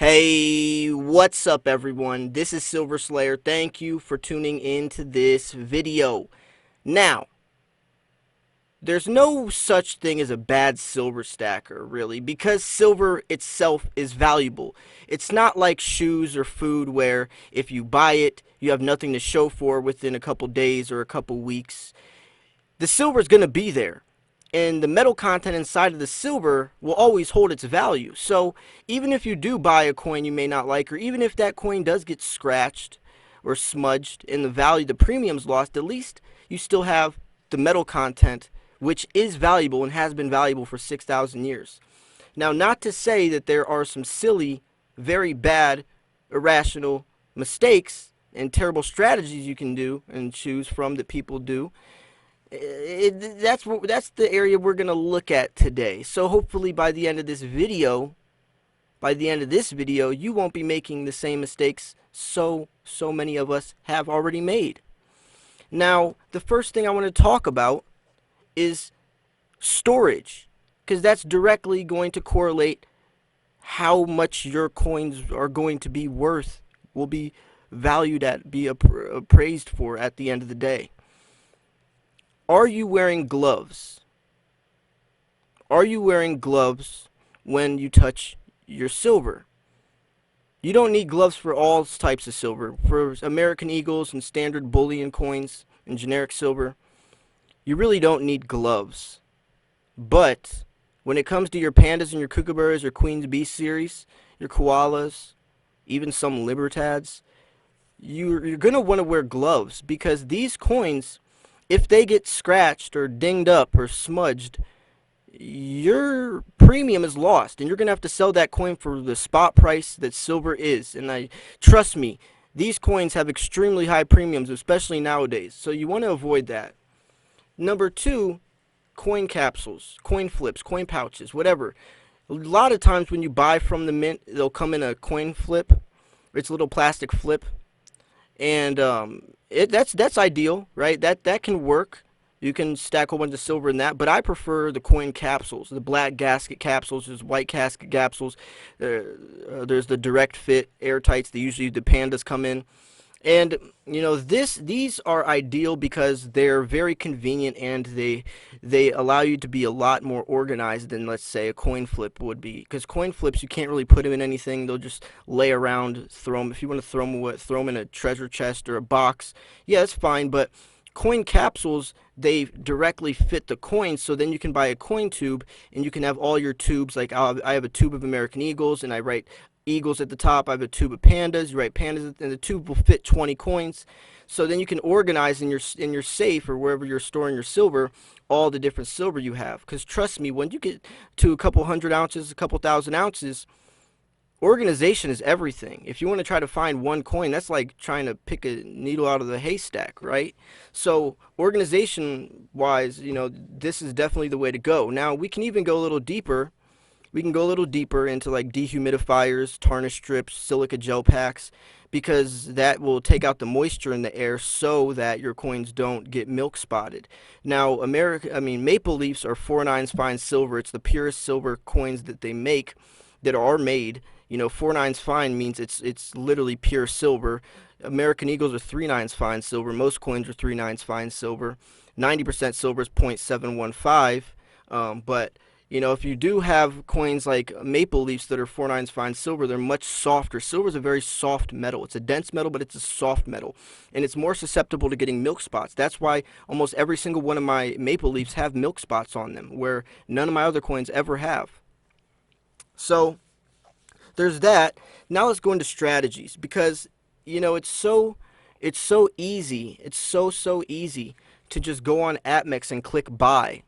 Hey, what's up everyone? This is Silver Slayer. Thank you for tuning into this video. Now, there's no such thing as a bad silver stacker, really, because silver itself is valuable. It's not like shoes or food where if you buy it, you have nothing to show for within a couple days or a couple weeks. The silver is going to be there, and the metal content inside of the silver will always hold its value. So even if you do buy a coin you may not like, or even if that coin does get scratched or smudged and the value, the premium's lost, at least you still have the metal content, which is valuable and has been valuable for 6,000 years. Now, not to say that there are some silly, very bad, irrational mistakes and terrible strategies you can do and choose from that people do. That's the area we're gonna look at today. So hopefully by the end of this video, you won't be making the same mistakes so many of us have already made. Now, the first thing I want to talk about is storage, because that's directly going to correlate how much your coins are going to be worth, will be valued at, be appraised for at the end of the day. Are you wearing gloves? Are you wearing gloves when you touch your silver? You don't need gloves for all types of silver. For American Eagles and standard bullion coins and generic silver, you really don't need gloves. But when it comes to your pandas and your kookaburras, your Queen's Bee series, your koalas, even some libertads, you're going to want to wear gloves, because these coins, if they get scratched or dinged up or smudged, your premium is lost, and you're going to have to sell that coin for the spot price that silver is. And trust me, these coins have extremely high premiums, especially nowadays, so you want to avoid that. Number two, coin capsules, coin flips, coin pouches, whatever. A lot of times when you buy from the mint, they'll come in a coin flip. It's a little plastic flip, and that's ideal, right? That can work. You can stack a whole bunch of silver in that, but I prefer the coin capsules, the black gasket capsules. There's white gasket capsules. There's the direct fit airtights that usually the pandas come in. And you know, these are ideal because they're very convenient, and they allow you to be a lot more organized than, let's say, a coin flip would be. Because coin flips, you can't really put them in anything. They'll just lay around, throw them. If you want to throw them in a treasure chest or a box, yeah, that's fine. But coin capsules, they directly fit the coins, so then you can buy a coin tube and you can have all your tubes. Like I have a tube of American Eagles, and I write Eagles at the top. I have a tube of pandas. You write pandas, and the tube will fit 20 coins. So then you can organize in your safe or wherever you're storing your silver, all the different silver you have. Because trust me, when you get to a couple hundred ounces, a couple thousand ounces, organization is everything. If you want to try to find one coin, that's like trying to pick a needle out of the haystack, right? So organization wise, you know, this is definitely the way to go. Now we can even go a little deeper. We can go a little deeper into like dehumidifiers, tarnish strips, silica gel packs, because that will take out the moisture in the air so that your coins don't get milk spotted. Now, Maple Leafs are 4/9 fine silver. It's the purest silver coins that they make, that are made. You know, 4/9 fine means it's literally pure silver. American Eagles are 3/9 fine silver. Most coins are 3/9 fine silver. 90% silver is 0.715. But you know, if you do have coins like Maple Leafs that are 4/9 fine silver, they're much softer. Silver is a very soft metal. It's a dense metal, but it's a soft metal, and it's more susceptible to getting milk spots. That's why almost every single one of my Maple Leafs have milk spots on them, where none of my other coins ever have. So there's that. Now let's go into strategies, because you know, it's so easy. It's so easy to just go on APMEX and click buy.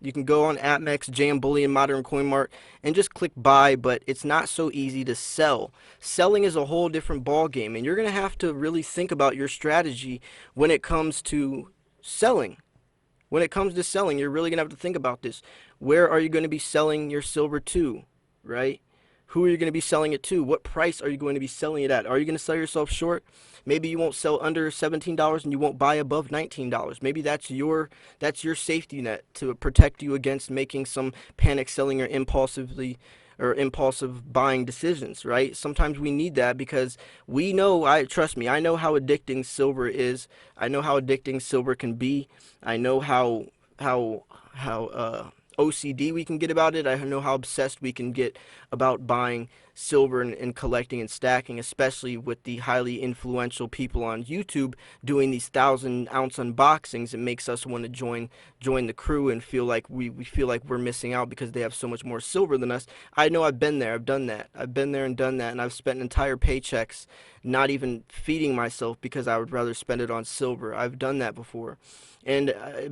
You can go on APMEX, JM Bullion, Modern Coin Mart, and just click buy, but it's not so easy to sell. Selling is a whole different ball game, and you're going to have to really think about your strategy when it comes to selling. When it comes to selling, you're really going to have to think about this. Where are you going to be selling your silver to, right? Who are you going to be selling it to? What price are you going to be selling it at? Are you going to sell yourself short? Maybe you won't sell under $17 and you won't buy above $19. Maybe that's your safety net to protect you against making some panic selling or impulsively or impulsive buying decisions, right? Sometimes we need that because we know, I trust me, I know how addicting silver is. I know how addicting silver can be. I know how how OCD we can get about it. I know how obsessed we can get about buying silver and collecting and stacking, especially with the highly influential people on YouTube doing these 1,000 ounce unboxings. It makes us want to join the crew and feel like we feel like we're missing out because they have so much more silver than us. I know I've been there, I've done that. I've been there and done that, and I've spent entire paychecks not even feeding myself because I would rather spend it on silver. I've done that before. And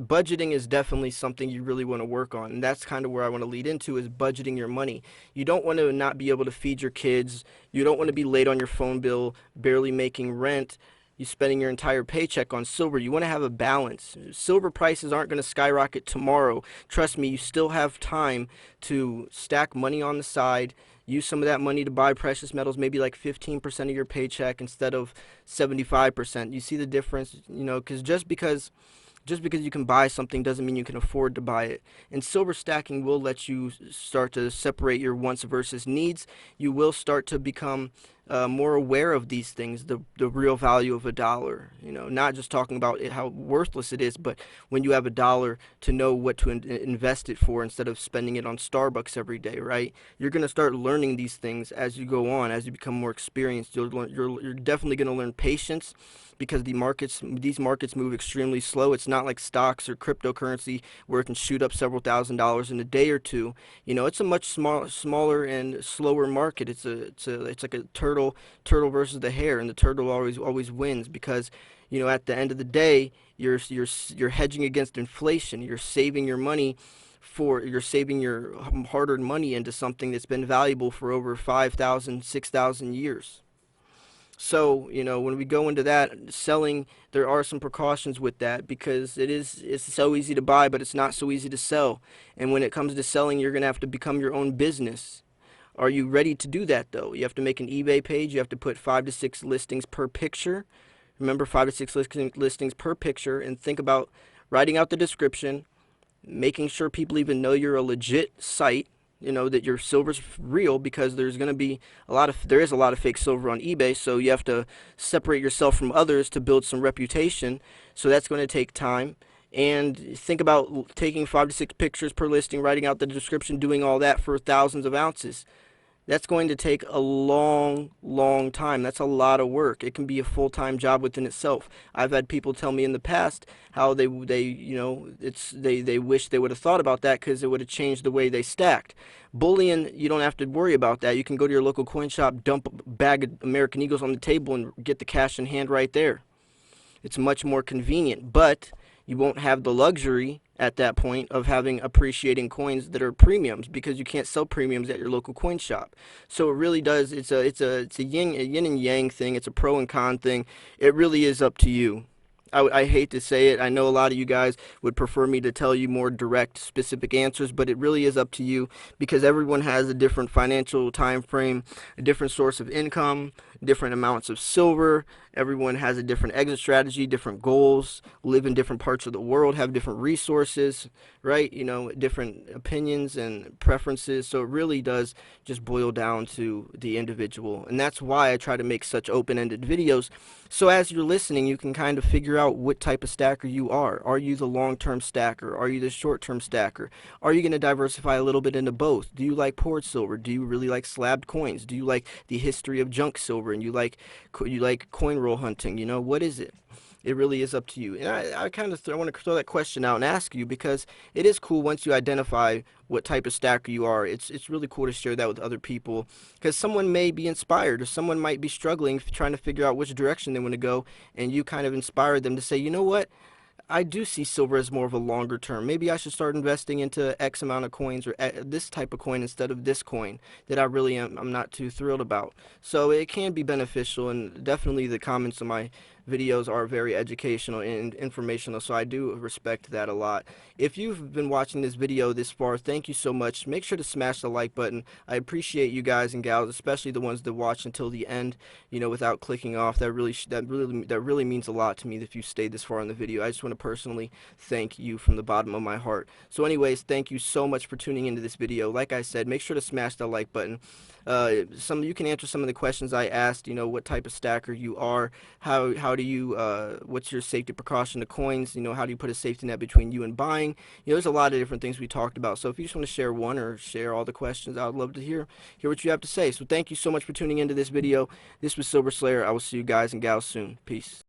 budgeting is definitely something you really want to work on. And that's kind of where I want to lead into is budgeting your money. You don't want to not be able to feed your kids. You don't want to be late on your phone bill, barely making rent. You spending your entire paycheck on silver. You want to have a balance. Silver prices aren't going to skyrocket tomorrow. Trust me, you still have time to stack money on the side. Use some of that money to buy precious metals, maybe like 15% of your paycheck instead of 75%. You see the difference, because just because you can buy something doesn't mean you can afford to buy it. And silver stacking will let you start to separate your wants versus needs. You will start to become more aware of these things, the real value of a dollar. Not just talking about how worthless it is, but when you have a dollar, to know what to invest it for instead of spending it on Starbucks every day, right? You're going to start learning these things as you go on, as you become more experienced. You're definitely going to learn patience because these markets move extremely slow. It's not like stocks or cryptocurrency where it can shoot up several $1,000s in a day or two. It's a much smaller and slower market. It's like a turtle versus the hare, and the turtle always wins because at the end of the day you're hedging against inflation. You're saving your hard-earned money into something that's been valuable for over 5,000, 6,000 years. So, when we go into that selling, there are some precautions with that because it's so easy to buy, but it's not so easy to sell. And when it comes to selling, you're going to have to become your own business. Are you ready to do that though? You have to make an eBay page. You have to put 5 to 6 listings per picture. Remember, 5 to 6 listings per picture, and think about writing out the description, making sure people even know you're a legit site, that your silver's real, because there is a lot of fake silver on eBay, so you have to separate yourself from others to build some reputation. So that's going to take time. And think about taking 5 to 6 pictures per listing, writing out the description, doing all that for thousands of ounces. That's going to take a long, long time. That's a lot of work. It can be a full-time job within itself. I've had people tell me in the past how they wish they would have thought about that because it would have changed the way they stacked. Bullion, you don't have to worry about that. You can go to your local coin shop, dump a bag of American Eagles on the table, and get the cash in hand right there. It's much more convenient, but you won't have the luxury at that point of having appreciating coins that are premiums, because you can't sell premiums at your local coin shop. So it really does, it's a yin and yang thing. It's a pro and con thing. It really is up to you. I hate to say it. I know a lot of you guys would prefer me to tell you more direct, specific answers, but it really is up to you because everyone has a different financial time frame, a different source of income, different amounts of silver. Everyone has a different exit strategy, different goals, live in different parts of the world, have different resources, right? Different opinions and preferences. So it really does just boil down to the individual. And that's why I try to make such open-ended videos. So as you're listening, you can kind of figure out what type of stacker you are. Are you the long-term stacker? Are you the short-term stacker? Are you going to diversify a little bit into both? Do you like poured silver? Do you really like slabbed coins? Do you like the history of junk silver and you like coin roll hunting? What is it? It really is up to you. And I want to throw that question out and ask you, because it is cool once you identify what type of stacker you are. It's really cool to share that with other people, because someone may be inspired, or someone might be struggling trying to figure out which direction they want to go, and you kind of inspire them to say, you know what? I do see silver as more of a longer term. Maybe I should start investing into X amount of coins, or this type of coin instead of this coin that I'm not too thrilled about. So it can be beneficial, and definitely the comments on my videos are very educational and informational, so I do respect that a lot. If you've been watching this video this far, thank you so much. Make sure to smash the like button. I appreciate you guys and gals, especially the ones that watch until the end, without clicking off. That really means a lot to me if you stayed this far in the video. I just want to personally thank you from the bottom of my heart. So anyways, thank you so much for tuning into this video. Like I said, make sure to smash the like button. You can answer some of the questions I asked. What type of stacker you are, how do you what's your safety precaution to coins, how do you put a safety net between you and buying. There's a lot of different things we talked about. So if you just want to share one or share all the questions, I would love to hear what you have to say. So thank you so much for tuning into this video. This was Silver Slayer. I will see you guys and gals soon. Peace.